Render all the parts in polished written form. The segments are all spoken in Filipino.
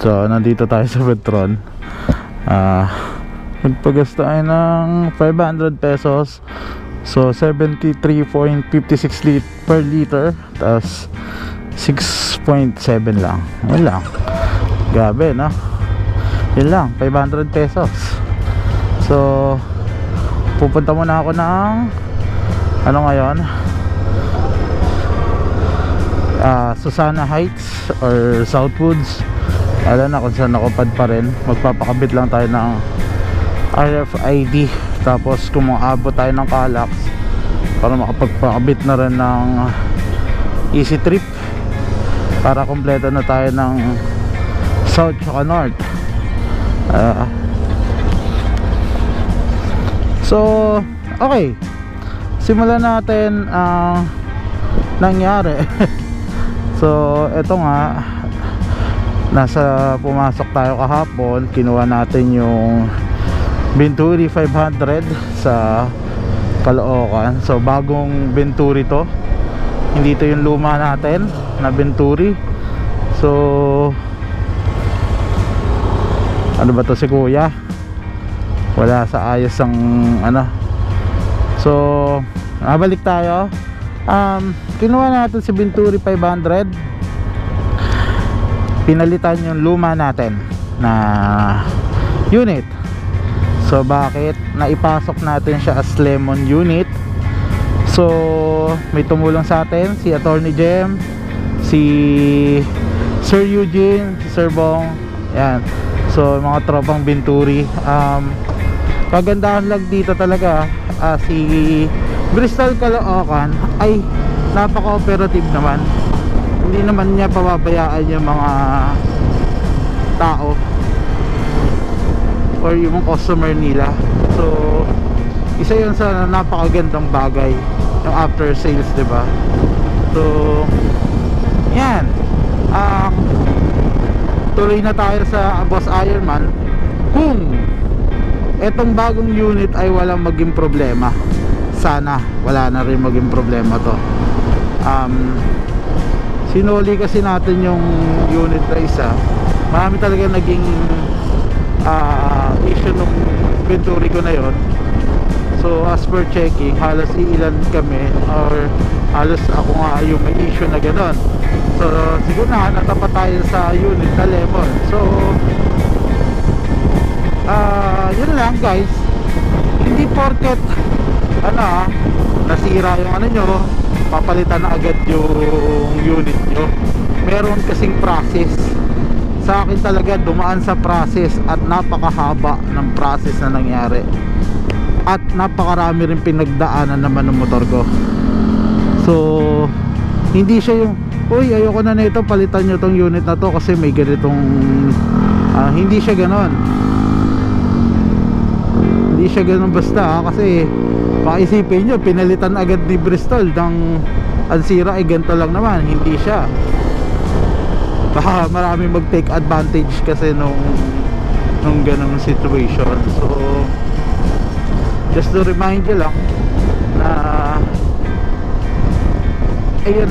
So nandito tayo sa Petron. Nagpagas tayo ng 500 pesos. So 73.56 per liter. Tapos 6.7 lang. Yun lang. Grabe, no? Yun lang, 500 pesos. So pupunta muna ako ng ano ngayon, Susana Heights or Southwoods. Alam na kung saan nakapad pa rin. Magpapakabit lang tayo ng RFID. Tapos kung maabot tayo ng Calax para makapagpakabit na rin ng Easy Trip, para kompleto na tayo ng South at North. So okay, simulan natin ang nangyari. So eto nga, pumasok tayo kahapon, kinuha natin yung Venturi 500 sa Caloocan. So bagong Venturi to, hindi to yung luma natin na Venturi. So ano ba to, si kuya wala sa ayos ang ano. So nabalik tayo. Kinuha natin si Venturi 500, pinalitan yung luma natin na unit. So bakit? Naipasok natin siya as lemon unit. So may tumulong sa atin si Attorney Jem, si Sir Eugene, si Sir Bong, yan. So mga tropang Venturi. Kagandahan lang dito talaga, si Bristol Caloocan ay napaka-operative naman. Hindi naman niya pababayaan yung mga tao or yung customer nila. So isa yun sa napakagandang bagay, yung after sales, diba? So yan, tuloy na tayo sa Boss Ironman. Kung etong bagong unit ay walang maging problema, sana wala na rin maging problema to. Sinuli kasi natin yung unit na isa, marami talaga naging issue nung Venturi ko na yon. So as per checking, halos ilan kami, or halos ako nga yung may issue na gano'n. So siguro na natapat tayo sa unit na lemon. So yun lang guys, hindi porket nasira yung ano nyo, papalitan na agad yung unit nyo. Meron kasing process. Sa akin talaga dumaan sa process, at napakahaba ng process na nangyari, at napakarami rin pinagdaanan naman ng motor ko. So hindi siya yung uy, ayoko na nito, palitan nyo tong unit na to kasi may ganitong hindi siya ganon. Hindi siya ganon basta, kasi paisipin nyo, pinalitan agad ni Bristol ng ansira, ay ganito lang naman. Hindi siya. Baka marami mag-take advantage kasi nung ganong situation. So just to remind you lang na ayun,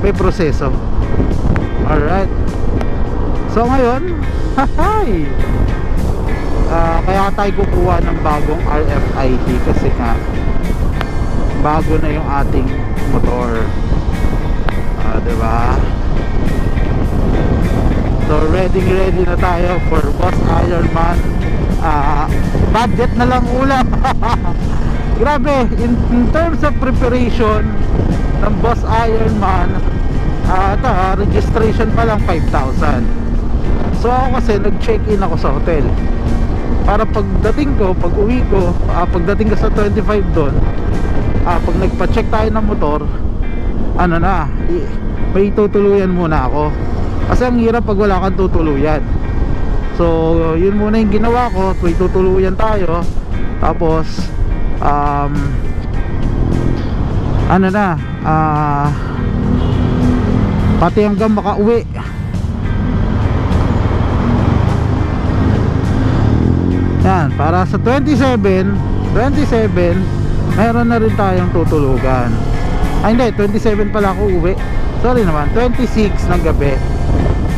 may proseso. Alright. So ngayon, kaya tayo kukuha ng bagong RFID kasi nga bago na yung ating motor. Diba? So ready na tayo for Boss Ironman. Budget na lang ulam. Grabe, in terms of preparation ng Boss Ironman, registration pa lang 5,000. So ako kasi nag-check-in ako sa hotel, para pagdating ko, pag uwi ko, pagdating ko sa 25 doon, pag nagpa-check tayo ng motor, may tutuluyan muna ako. Kasi ang hirap pag wala kang tutuluyan. So yun muna yung ginawa ko, may tutuluyan tayo. Tapos pati hanggang makauwi. Yan, para sa 27 meron na rin tayong tutulugan. Ay hindi, 27 pala ako uwi. Sorry naman, 26 ng gabi.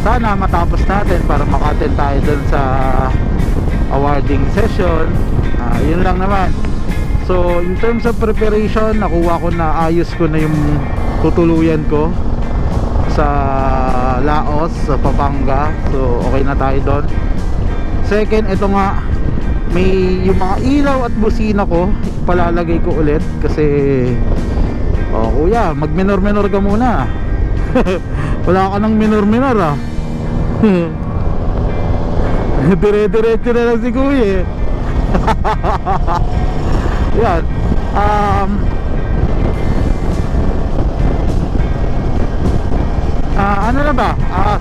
sana matapos natin para maka-attend tayo dun sa awarding session. Yun lang naman. So in terms of preparation, nakuha ko na, ayos ko na yung tutuluyan ko sa Laos, sa Pampanga. So okay na tayo doon. Second, ito nga, may yung mga ilaw at busina ko palalagay ko ulit kasi kuya, mag minor ka muna. Wala ka ng minor ah. Dire-diretso na lang si kuya eh. Yan. Ano na ba?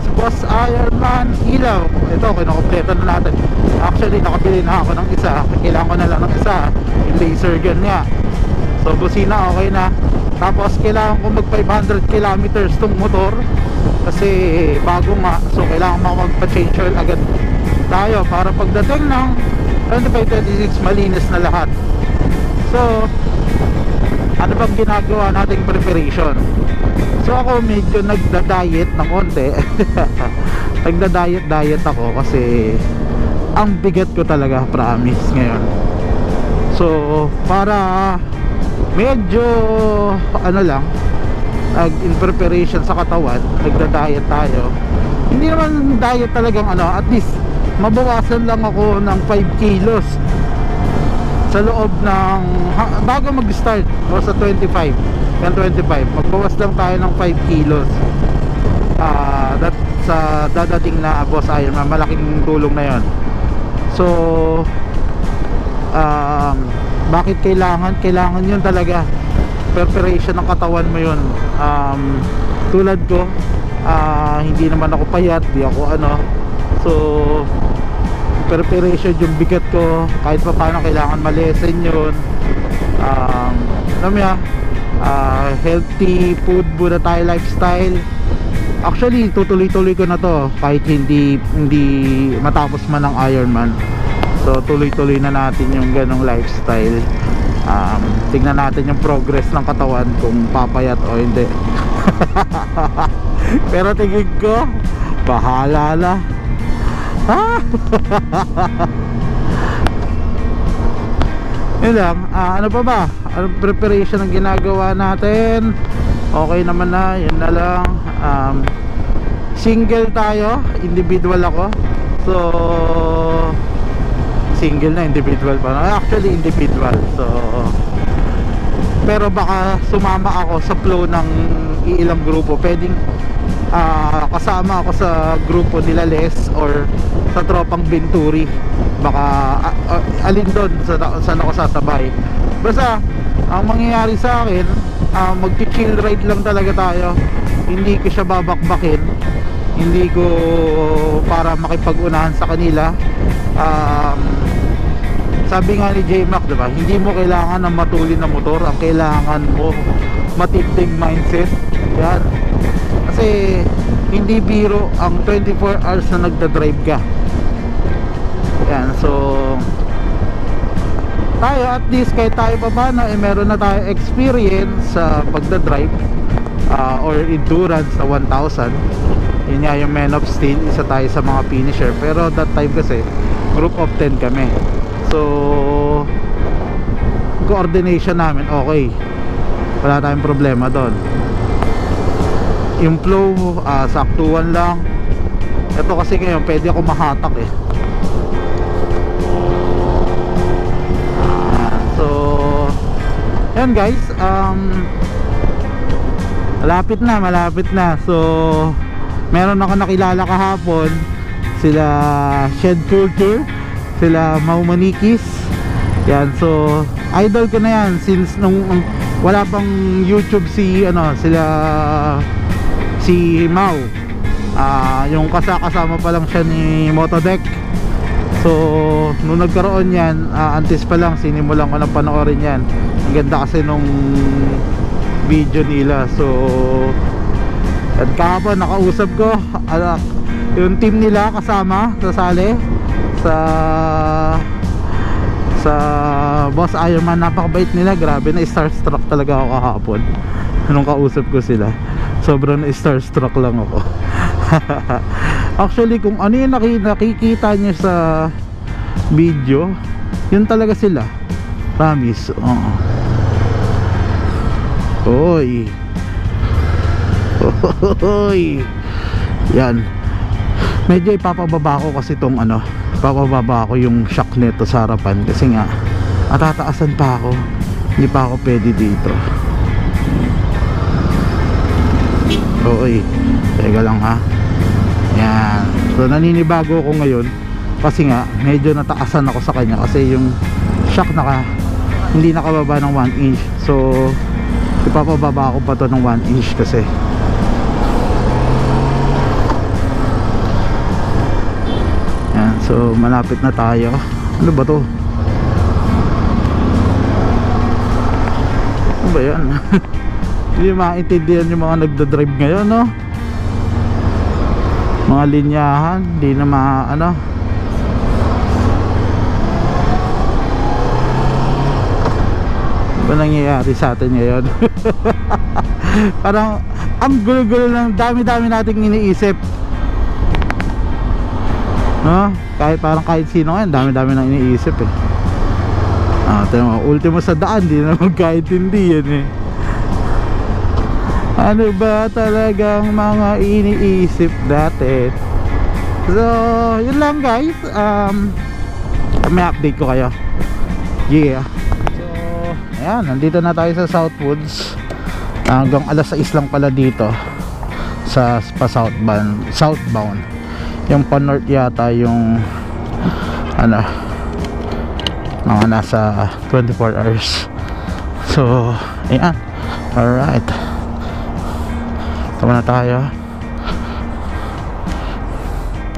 Si Boss Ironman ilaw. Ito, kinukompleto na natin. Actually, nakabili na ako ng isa. Kailangan ko na lang ng isa. Yung laser gun nga. So, busina okay na. Tapos, kailangan ko mag 500 kilometers tong motor. Kasi, bago nga. So, kailangan mo magpa-change oil agad tayo. Para pagdating ng 25-26, malinis na lahat. So, ano bang ginagawa nating preparation? So ako medyo nagda-diet ng konti. Nagda-diet ako kasi ang bigat ko talaga, promise, ngayon. So para medyo ano lang, in preparation sa katawan, nagda-diet tayo. Hindi naman diet talagang ano, at least mabawasan lang ako ng 5 kilos sa loob ng bago mag-start o sa 25 magbawas lang tayo ng 5 kilos. Sa dadating na Boss Ironman, malaking tulong na yon. So bakit kailangan yun talaga, preparation ng katawan mo yun. Tulad ko, hindi naman ako payat, di ako ano, so preparation yung bigat ko, kahit pa paano kailangan malesen yun. Alam mo healthy food muna tayo, lifestyle. Actually tutuloy-tuloy ko na to kahit hindi matapos man ng Ironman. So tuloy-tuloy na natin yung ganong lifestyle. Tignan natin yung progress ng katawan kung papayat o hindi. Pero tingin ko bahala na. Yun lang. Ano pa ba? Anong preparation ang ginagawa natin? Okay naman na. Yun na lang. Single tayo. Individual ako. So single na, individual pa. Actually individual. So pero baka sumama ako sa flow ng ilang grupo. Pwedeng kasama ako sa grupo nila Les or sa tropang Venturi. Baka alin doon saan ako sasabay. Basta ang mangyayari sa akin, mag-chill ride lang talaga tayo. Hindi ko siya babakbakin, hindi ko para makipag-unahan sa kanila. Sabi nga ni J-Mac, diba, hindi mo kailangan ng matulin na motor, ang kailangan mo matinding mindset. Yan. Kasi hindi biro ang 24 hours na nagda-drive ka. Yan, so tayo at least kahit tayo pa paano meron na tayo experience sa pagda-drive or endurance sa 1,000. Yun nga yung Men of Steel, isa tayo sa mga finisher. Pero that time kasi group of 10 kami. So coordination namin okay, wala tayong problema doon. Yung flow, saktuan lang. Ito kasi ngayon pwede ako mahatak eh. So yan guys, malapit na. So meron ako nakilala kahapon, sila Shed Culture, sila Mau Manikis. Yan, so idol ko na yan since nung wala pang YouTube si Mau. Yung kasama pa lang siya ni Motodeck. So nung nagkaroon yan, antes pa lang sinimulan ko na panoorin yan. Ang ganda kasi nung video nila. So at kahapon nakausap ko yung team nila kasama sasali sa Boss Ironman. Napakabait nila, grabe, na starstruck talaga ako kahapon nung kausap ko sila. Sobrang starstruck lang ako. Actually kung ano yung nakikita nyo sa video, yun talaga sila, promise. Oy. Oy. Yan. Medyo ipapababa ko kasi tong ano, ipapababa ko yung shock nito sa harapan kasi nga matataasan pa ako, hindi pa ako pwede dito. Oy, teka lang ha. Yan. So naninibago ako ngayon kasi nga medyo nataasan ako sa kanya kasi yung shock hindi nakababa ng 1 inch. So ipapababa ko pa to ng 1 inch kasi. Yan, so malapit na tayo. Ano ba to? Ano ba yan? Hindi maintindihan yung mga nagdadrive ngayon, no? Mga linyahan, hindi na ano. Ano ba nangyayari sa atin ngayon? Parang ang gulo-gulo lang, dami-dami nating iniisip, no? Kahit sino ngayon, dami-dami nang iniisip eh. Ultimo sa daan, di na magkaintindi yan eh. Ano ba talagang mga iniisip natin? So yun lang guys, may update ko kayo. Yeah. So ayan, nandito na tayo sa Southwoods. Hanggang alas 6 lang pala dito sa southbound. Yung pa north yata yung ano, mga nasa 24 hours. So ayan, alright, tama na tayo.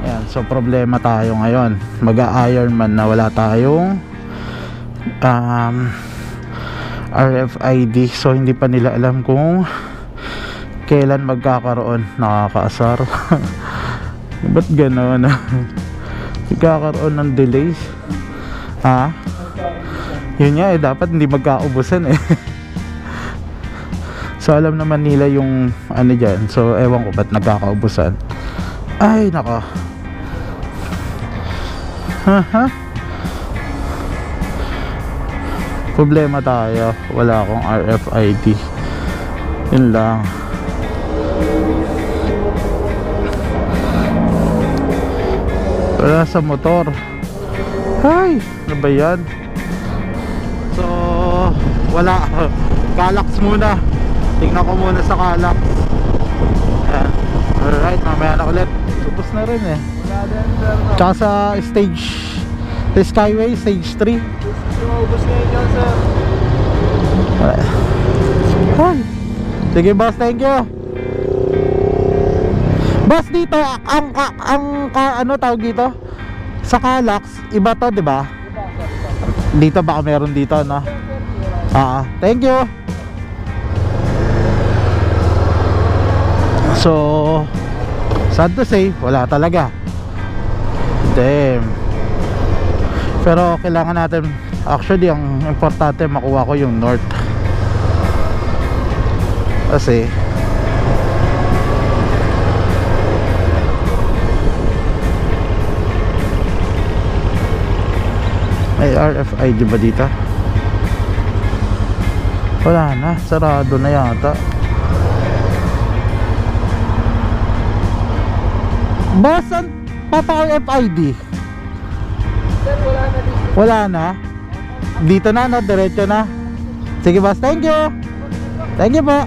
Ayan, so problema tayo ngayon, mag-Ironman na wala tayong RFID. So hindi pa nila alam kung kailan magkakaroon. Nakakaasar. Ba't gano'n? Magkakaroon ng delays, ha? Yun nga eh, dapat hindi magkaubusan eh. So alam naman nila yung ano dyan. So ewan ko ba't nagkakaubusan. Ay nako. Haha. Problema tayo, wala akong RFID. Yun lang. Wala sa motor. Ay, ano ba yan? So wala. Kalax muna. Tingnan ko muna sa Kalax. Alright, mamaya na ulit. Subos na rin eh. Tsaka sa Skyway stage 3. Ubus ngayon yan, sir. Hi. Sige boss, thank you. Boss, dito ano tawag dito? Sa Kalax, iba to, 'di ba? Dito baka meron dito, no? Thank you. So, sad to say, wala talaga. Damn. Pero kailangan natin, actually ang importante makuha ko yung north. Kasi may RFID ba dito? Wala na, sarado na yata. Basan papa-RFID? Sir, wala na dito. Wala na? Dito na, no? Diretso na? Sige boss, thank you. Thank you po.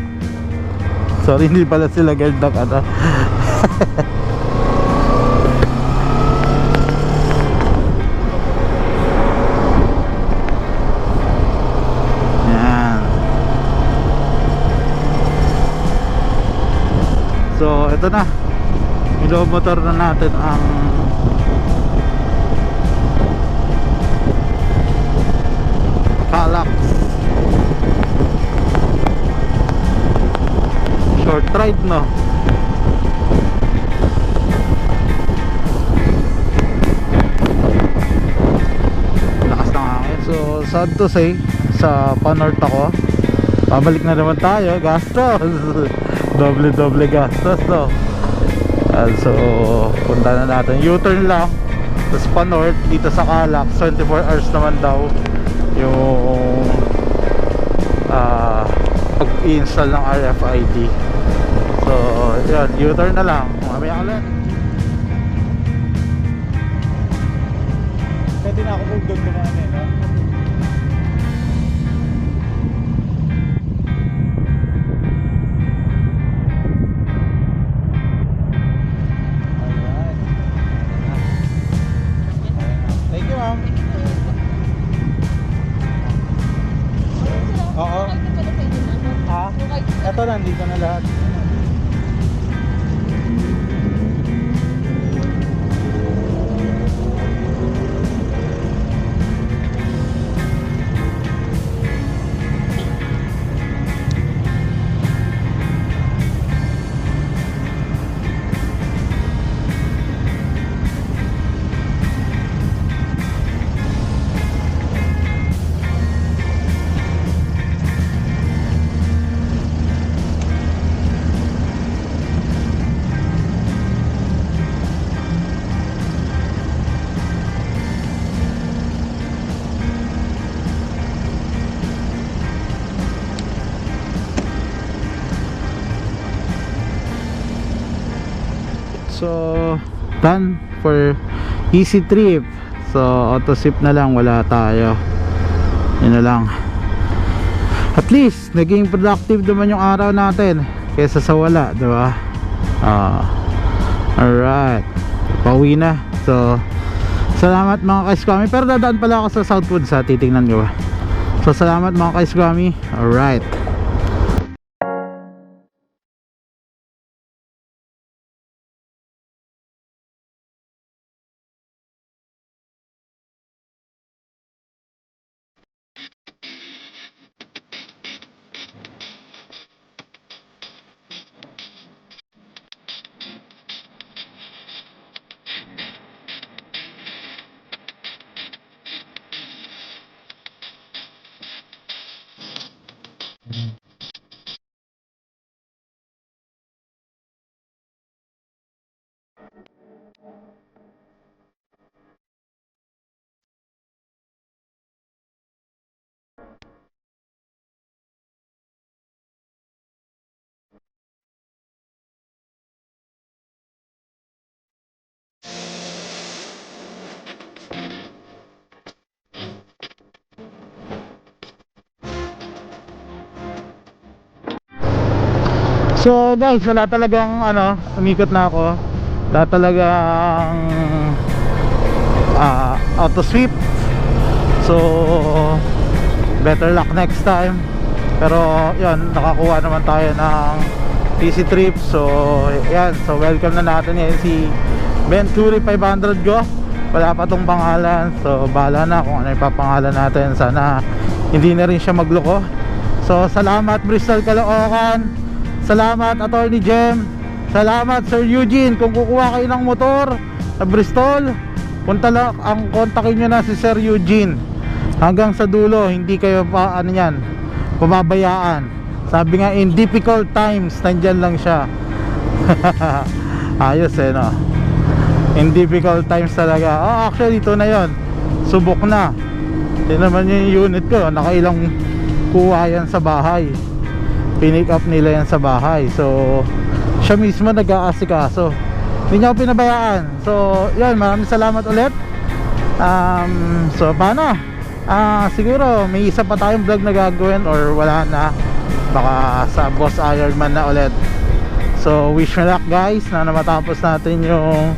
Sorry, hindi pala sila gandak ano. Yan. So, ito na. Kilomotor na natin ang Kalax. Short ride, no? Lakas ng hangin. So sad to say, sa Panorth ako, pabalik na naman tayo. Gastos. Doble gastos, no? So punta na natin, U-turn lang, tapos pa north dito sa Calax. 24 hours naman daw yung pag-install ng RFID. So yun, U-turn na lang, mamaya ulit. Pwede na ako kung doon dumaan eh, no? Alright. Thank you, ma'am. Oo. Ha? Ito, nandito na lahat. So done for easy trip. So auto sip na lang, wala tayo. Yun na lang. At least naging productive naman yung araw natin kaysa sa wala, di ba? Alright, pauwi na. So salamat mga ka-Squammy. Pero dadaan pala ako sa Southwood, sa titingnan ko. So salamat mga ka-Squammy. Alright. So guys, wala talagang umikot na ako. Wala talagang auto sweep. So better luck next time. Pero yun, nakakuha naman tayo ng easy trip. So yan, so welcome na natin yan si Venturi 500 Go. Wala pa tong pangalan, so bahala na kung ano ipapangalan natin. Sana hindi na rin siya magloko. So salamat Bristol Caloocan. Salamat Attorney Jem. Salamat Sir Eugene. Kung kukuha kayo ng motor sa Bristol, punta lang, ang kontakin nyo na si Sir Eugene. Hanggang sa dulo, hindi kayo pa pababayaan. Sabi nga, in difficult times, nandyan lang siya. Ayos no. In difficult times talaga. Actually ito na yon, subok na. Yun naman yung unit ko, nakailang kuha yan sa bahay. Pinick up nila yan sa bahay. So siya mismo nag-aasikaso, hindi niya ako pinabayaan. So yun, maraming salamat ulit. So paano? Siguro may isa pa tayong vlog na gagawin, or wala na, baka sa Boss Ironman na ulit. So wish me luck guys, na matapos natin yung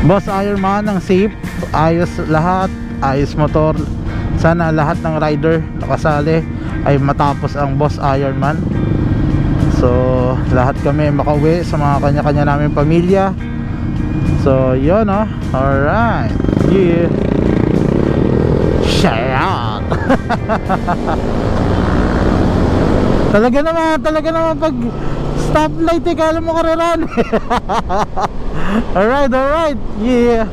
Boss Ironman ng safe. Ayos lahat, ayos motor. Sana lahat ng rider nakasali ay matapos ang Boss Ironman. So lahat kami makauwi sa mga kanya-kanya namin pamilya. So yun alright, yeah. Shout out. Talaga naman pag stoplight kala mo kareran. Alright, yeah.